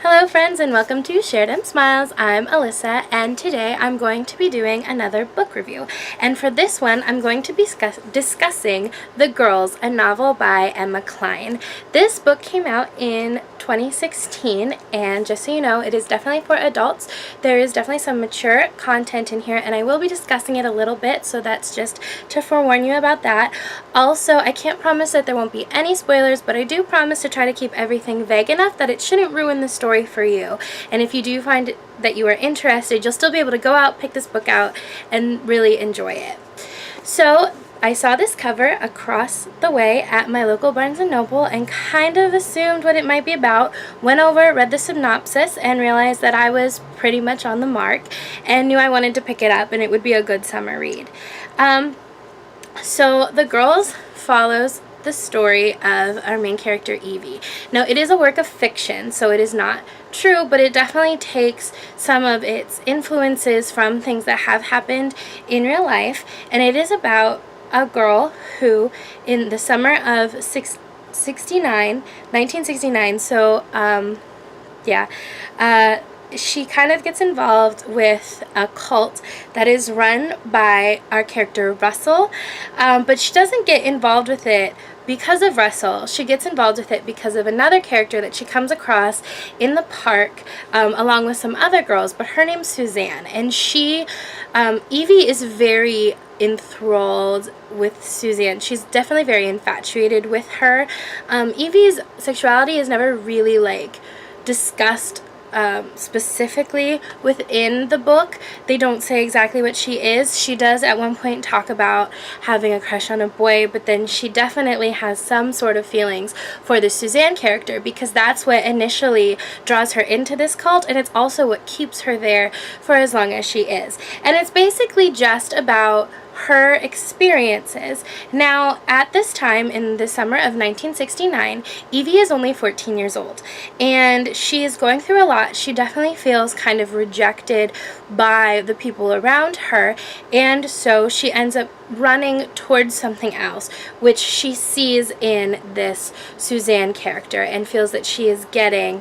Hello friends and welcome to Shared and Smiles. I'm Alyssa and today I'm going to be doing another book review. And for this one I'm going to be discussing The Girls, a novel by Emma Cline. This book came out in 2016 and just so you know, it is definitely for adults. There is definitely some mature content in here and I will be discussing it a little bit, so that's just to forewarn you about that. Also, I can't promise that there won't be any spoilers, but I do promise to try to keep everything vague enough that it shouldn't ruin the story for you. And if you do find that you are interested, you'll still be able to go out, pick this book out, and really enjoy it. So I saw this cover across the way at my local Barnes & Noble and kind of assumed what it might be about, went over, read the synopsis, and realized that I was pretty much on the mark and knew I wanted to pick it up and it would be a good summer read. So The Girls follows the story of our main character Evie. Now it is a work of fiction, so it is not true, but it definitely takes some of its influences from things that have happened in real life, and it is about a girl who in the summer of 1969, so she kind of gets involved with a cult that is run by our character Russell, but she doesn't get involved with it because of Russell. She gets involved with it because of another character that she comes across in the park along with some other girls, but her name's Suzanne, and Evie is very enthralled with Suzanne. She's definitely very infatuated with her. Evie's sexuality is never really discussed specifically within the book. They don't say exactly what she is. She does at one point talk about having a crush on a boy, but then she definitely has some sort of feelings for the Suzanne character because that's what initially draws her into this cult, and it's also what keeps her there for as long as she is. And it's basically just about her experiences. Now, at this time in the summer of 1969, Evie is only 14 years old, and she is going through a lot. She definitely feels kind of rejected by the people around her, and so she ends up running towards something else, which she sees in this Suzanne character and feels that she is getting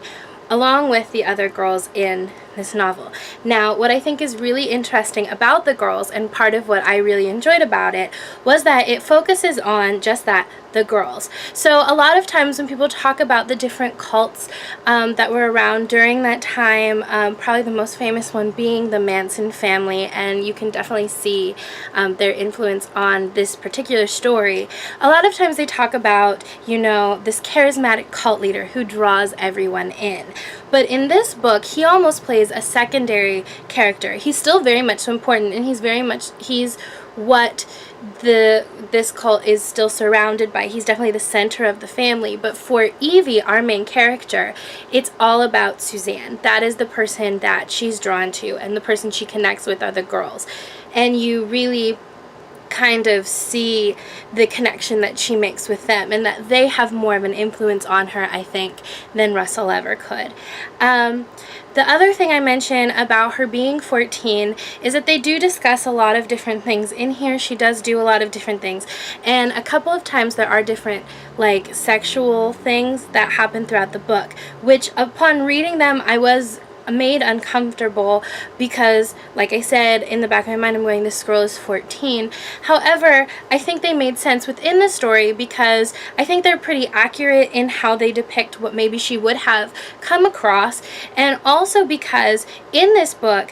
along with the other girls in this novel. Now, what I think is really interesting about The Girls, and part of what I really enjoyed about it, was that it focuses on just that, the girls. So a lot of times when people talk about the different cults that were around during that time, probably the most famous one being the Manson family, and you can definitely see their influence on this particular story. A lot of times they talk about, this charismatic cult leader who draws everyone in. But in this book, he almost plays a secondary character. He's still very much important, and he's what this cult is still surrounded by. He's definitely the center of the family. But for Evie, our main character, it's all about Suzanne. That is the person that she's drawn to, and the person she connects with are the girls. And you really kind of see the connection that she makes with them, and that they have more of an influence on her, I think, than Russell ever could. The other thing I mentioned about her being 14 is that they do discuss a lot of different things in here. She does do a lot of different things, and a couple of times there are different sexual things that happen throughout the book, which upon reading them I was made uncomfortable because, like I said, in the back of my mind I'm going, this girl is 14. However, I think they made sense within the story because I think they're pretty accurate in how they depict what maybe she would have come across, and also because in this book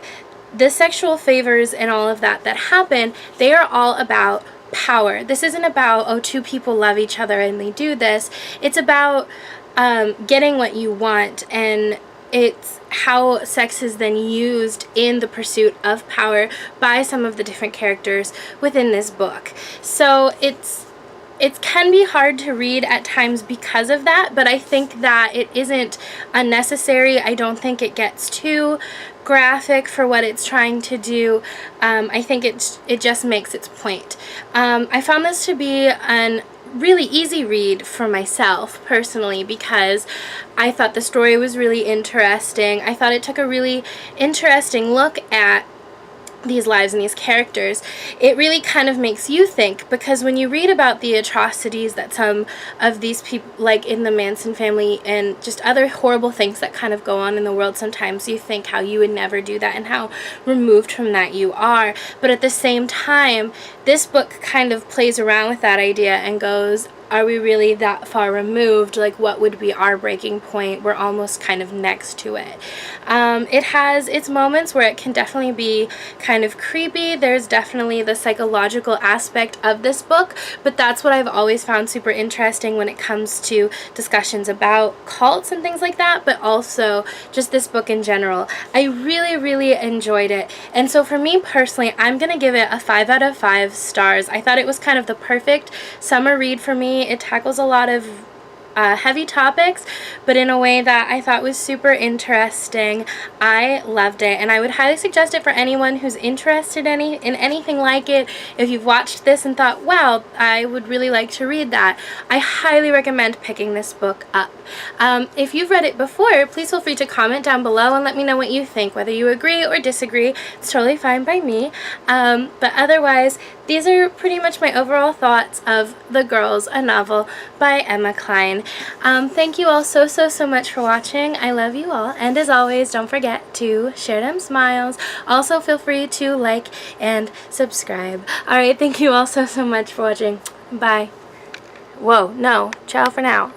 the sexual favors and all of that happen, they are all about power. This isn't about, oh, two people love each other and they do this. It's about getting what you want, and it's how sex is then used in the pursuit of power by some of the different characters within this book. So it can be hard to read at times because of that, but I think that it isn't unnecessary. I don't think it gets too graphic for what it's trying to do. I think it just makes its point. I found this to be an really easy read for myself personally because I thought the story was really interesting. I thought it took a really interesting look at these lives and these characters, it really kind of makes you think, because when you read about the atrocities that some of these people, like in the Manson family, and just other horrible things that kind of go on in the world, sometimes you think how you would never do that and how removed from that you are. But at the same time, this book kind of plays around with that idea and goes, are we really that far removed? Like, what would be our breaking point? We're almost kind of next to it. It has its moments where it can definitely be kind of creepy. There's definitely the psychological aspect of this book, but that's what I've always found super interesting when it comes to discussions about cults and things like that, but also just this book in general. I really, really enjoyed it. And so for me personally, I'm going to give it a 5 out of 5 stars. I thought it was kind of the perfect summer read for me. It tackles a lot of heavy topics, but in a way that I thought was super interesting. I loved it, and I would highly suggest it for anyone who's interested in anything like it. If you've watched this and thought, wow, I would really like to read that, I highly recommend picking this book up. If you've read it before, please feel free to comment down below and let me know what you think, whether you agree or disagree. It's totally fine by me. But otherwise, these are pretty much my overall thoughts of The Girls, a novel by Emma Cline. Thank you all so much for watching. I love you all, and as always, don't forget to share them smiles. Also, feel free to like and subscribe. Alright, thank you all so much for watching. Bye. Whoa, no. Ciao for now.